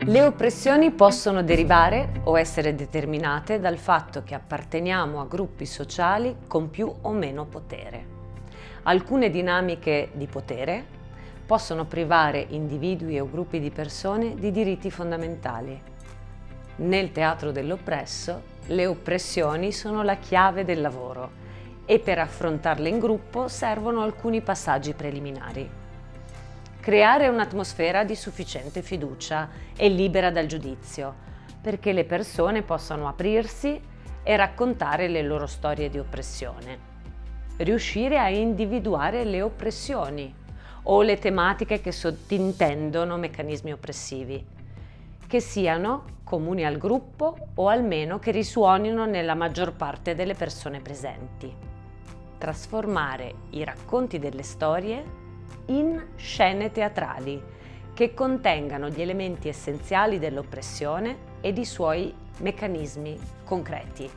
Le oppressioni possono derivare o essere determinate dal fatto che apparteniamo a gruppi sociali con più o meno potere. Alcune dinamiche di potere possono privare individui o gruppi di persone di diritti fondamentali. Nel teatro dell'oppresso, le oppressioni sono la chiave del lavoro e per affrontarle in gruppo servono alcuni passaggi preliminari. Creare un'atmosfera di sufficiente fiducia e libera dal giudizio, perché le persone possano aprirsi e raccontare le loro storie di oppressione. Riuscire a individuare le oppressioni o le tematiche che sottintendono meccanismi oppressivi, che siano comuni al gruppo o almeno che risuonino nella maggior parte delle persone presenti. Trasformare i racconti delle storie in scene teatrali che contengano gli elementi essenziali dell'oppressione ed i suoi meccanismi concreti.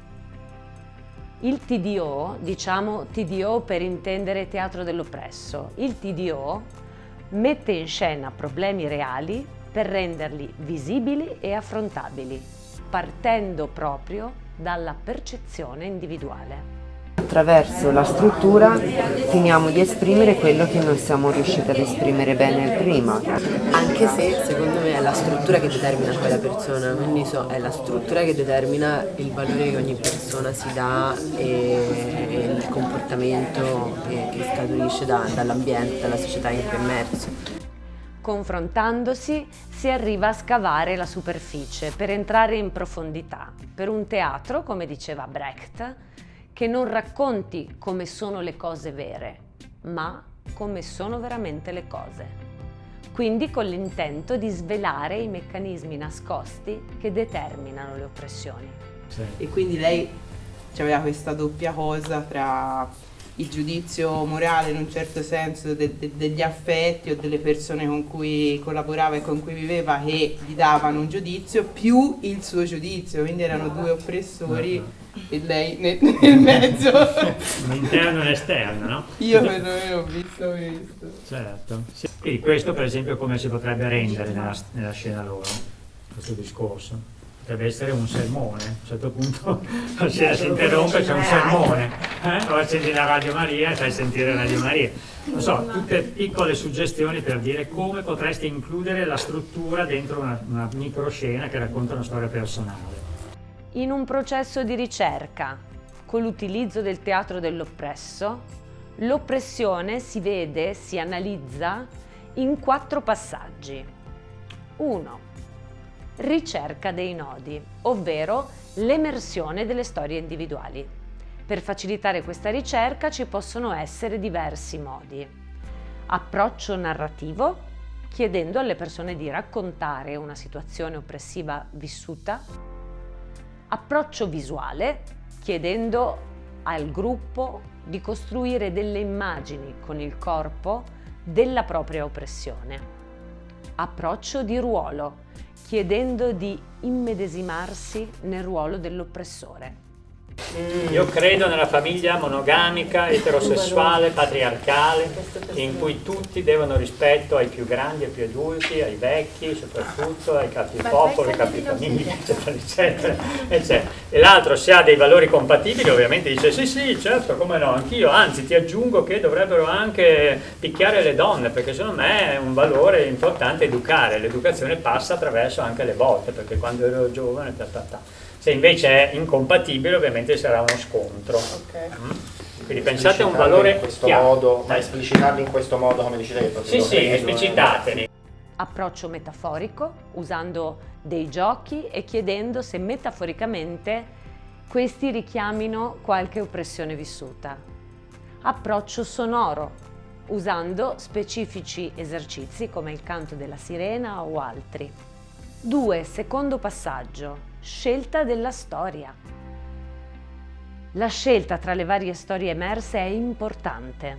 Il TDO, diciamo TDO per intendere teatro dell'oppresso, il TDO mette in scena problemi reali per renderli visibili e affrontabili, partendo proprio dalla percezione individuale. Attraverso la struttura finiamo di esprimere quello che non siamo riusciti ad esprimere bene prima. Anche se secondo me è la struttura che determina poi la persona, quindi è la struttura che determina il valore che ogni persona si dà e il comportamento che scaturisce dall'ambiente, dalla società in cui è immerso. Confrontandosi si arriva a scavare la superficie per entrare in profondità, per un teatro, come diceva Brecht, che non racconti come sono le cose vere, ma come sono veramente le cose. Quindi con l'intento di svelare i meccanismi nascosti che determinano le oppressioni. Sì. E quindi lei aveva questa doppia cosa tra il giudizio morale in un certo senso degli affetti o delle persone con cui collaborava e con cui viveva che gli davano un giudizio più il suo giudizio, quindi erano due oppressori e lei nel mezzo. L'interno e l'esterno, no? Io perlomeno ho visto questo. Certo. Sì. E questo per esempio come si potrebbe rendere nella scena loro, questo discorso? Potrebbe essere un sermone, a un certo punto la scena si interrompe, c'è un sermone, o accendi la Radio Maria e fai sentire Radio Maria. Non so, tutte piccole suggestioni per dire come potresti includere la struttura dentro una microscena che racconta una storia personale. In un processo di ricerca, con l'utilizzo del teatro dell'oppresso, l'oppressione si vede, si analizza in 4 passaggi. 1. Ricerca dei nodi, ovvero l'emersione delle storie individuali. Per facilitare questa ricerca ci possono essere diversi modi. Approccio narrativo, chiedendo alle persone di raccontare una situazione oppressiva vissuta. Approccio visuale, chiedendo al gruppo di costruire delle immagini con il corpo della propria oppressione. Approccio di ruolo, chiedendo di immedesimarsi nel ruolo dell'oppressore. Io credo nella famiglia monogamica, eterosessuale, patriarcale, in cui tutti devono rispetto ai più grandi, ai più adulti, ai vecchi, soprattutto ai capi popolo, ai capi famiglia, eccetera, eccetera, eccetera. E l'altro, se ha dei valori compatibili, ovviamente dice sì, certo, come no, anch'io, anzi ti aggiungo che dovrebbero anche picchiare le donne, perché secondo me è un valore importante educare. L'educazione passa attraverso anche le botte, perché quando ero giovane, Se invece è incompatibile, ovviamente sarà uno scontro. Okay. Quindi pensate a un valore in questo chiaro. modo, ma esplicitarli in questo modo, come dici te? Sì, esplicitateli. Approccio metaforico, usando dei giochi e chiedendo se metaforicamente questi richiamino qualche oppressione vissuta. Approccio sonoro, usando specifici esercizi come il canto della sirena o altri. 2. Secondo passaggio. Scelta della storia. La scelta tra le varie storie emerse è importante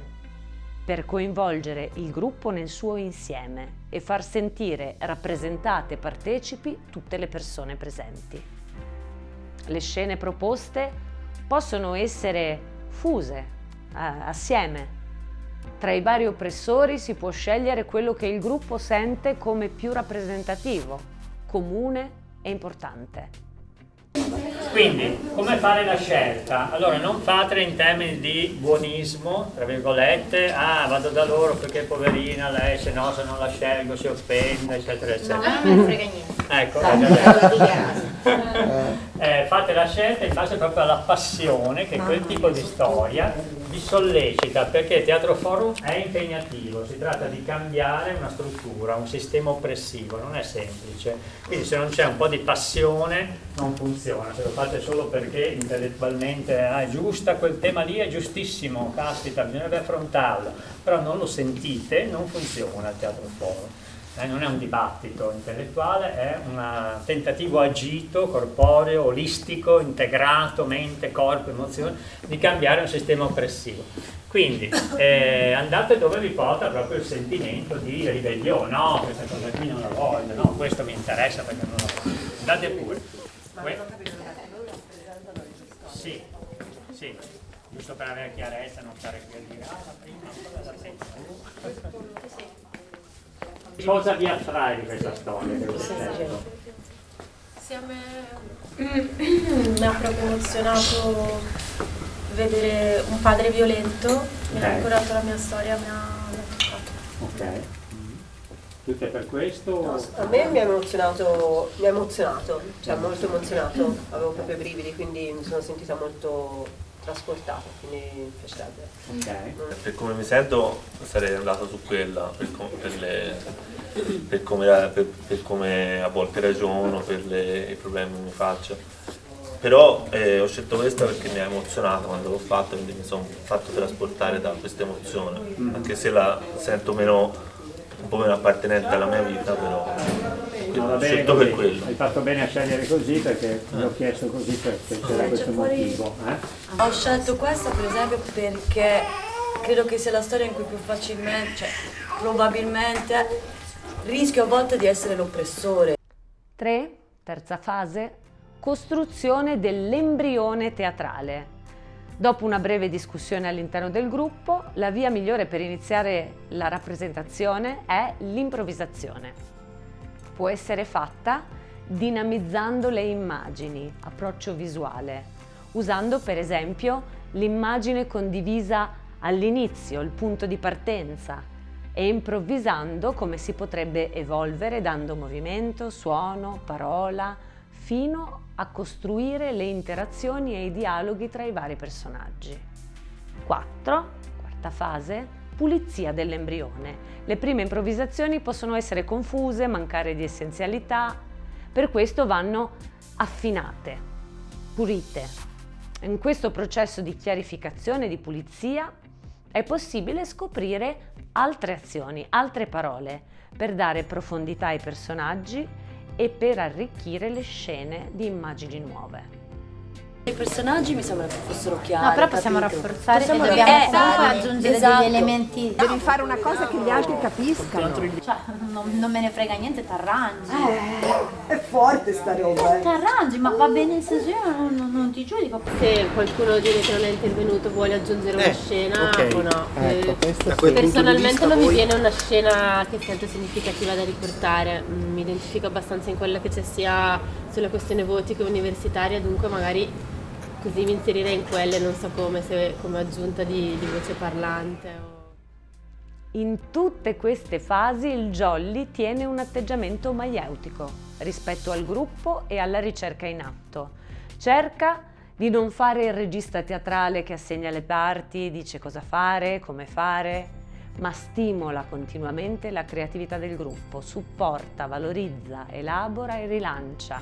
per coinvolgere il gruppo nel suo insieme e far sentire rappresentate e partecipi tutte le persone presenti. Le scene proposte possono essere fuse assieme. Tra i vari oppressori si può scegliere quello che il gruppo sente come più rappresentativo, comune e importante. Quindi, come fare la scelta? Allora, non fatela in termini di buonismo, tra virgolette, vado da loro perché poverina lei, se no se non la scelgo si offende, eccetera, eccetera. Non me ne frega niente. Ecco, fate la scelta in base proprio alla passione che quel tipo di storia vi sollecita, perché il Teatro Forum è impegnativo, si tratta di cambiare una struttura, un sistema oppressivo, non è semplice, quindi se non c'è un po' di passione non funziona, se lo fate solo perché intellettualmente è giusta, quel tema lì è giustissimo, caspita, bisognerebbe affrontarlo, però non lo sentite, non funziona il Teatro Forum. Non è un dibattito intellettuale, è un tentativo agito, corporeo, olistico, integrato, mente, corpo, emozione, di cambiare un sistema oppressivo. Quindi andate dove vi porta proprio il sentimento di ribellione, no, questa cosa qui non la voglio, no, questo mi interessa perché non la voglio. Andate pure. Sì, sì, giusto per avere chiarezza, non stare qui a dire, la prima, quella la seconda. Cosa vi attrae di questa storia? Sì, a me mi ha proprio emozionato vedere un padre violento, mi ha ricordato la mia storia, mi ha toccato. Ok. Tutto è per questo? A me mi ha emozionato, cioè molto emozionato, avevo proprio i brividi, quindi mi sono sentita molto trasportata, quindi mi piacerebbe. Okay. Per come mi sento sarei andato su quella, per come a volte ragiono, per i problemi che mi faccio. Però ho scelto questa perché mi ha emozionato quando l'ho fatta, quindi mi sono fatto trasportare da questa emozione, anche se la sento un po' meno appartenente alla mia vita, però ho scelto per quello. Hai fatto bene a scegliere così perché vi ho chiesto così perché c'era questo motivo. Ho scelto questa per esempio perché credo che sia la storia in cui più facilmente, cioè probabilmente rischio a volte di essere l'oppressore. 3. Terza fase. Costruzione dell'embrione teatrale. Dopo una breve discussione all'interno del gruppo, la via migliore per iniziare la rappresentazione è l'improvvisazione. Può essere fatta dinamizzando le immagini, approccio visuale, usando per esempio l'immagine condivisa all'inizio, il punto di partenza, e improvvisando come si potrebbe evolvere dando movimento, suono, parola, fino a costruire le interazioni e i dialoghi tra i vari personaggi. 4. Quarta fase, pulizia dell'embrione. Le prime improvvisazioni possono essere confuse, mancare di essenzialità, per questo vanno affinate, pulite. In questo processo di chiarificazione, di pulizia, è possibile scoprire altre azioni, altre parole, per dare profondità ai personaggi e per arricchire le scene di immagini nuove. I personaggi mi sembra che fossero chiari. No, però possiamo rafforzare e dobbiamo comunque aggiungere degli elementi. Devi fare una cosa che gli altri capiscano. Cioè, non me ne frega niente, t'arrangi. È forte sta roba. T'arrangi, ma va bene il senso, io non ti giudico. Se qualcuno di noi che non è intervenuto vuole aggiungere una scena o no. Ecco, Personalmente non mi viene una scena che sento significativa da riportare, mi identifico abbastanza in quella che c'è sia sulla questione voti che universitaria, dunque magari così mi inserirei in quelle, non so come, se come aggiunta di voce parlante. In tutte queste fasi il Jolly tiene un atteggiamento maieutico rispetto al gruppo e alla ricerca in atto. Cerca di non fare il regista teatrale che assegna le parti, dice cosa fare, come fare, ma stimola continuamente la creatività del gruppo, supporta, valorizza, elabora e rilancia,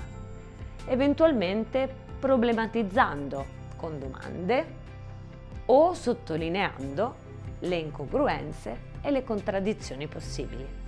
eventualmente problematizzando con domande o sottolineando le incongruenze e le contraddizioni possibili.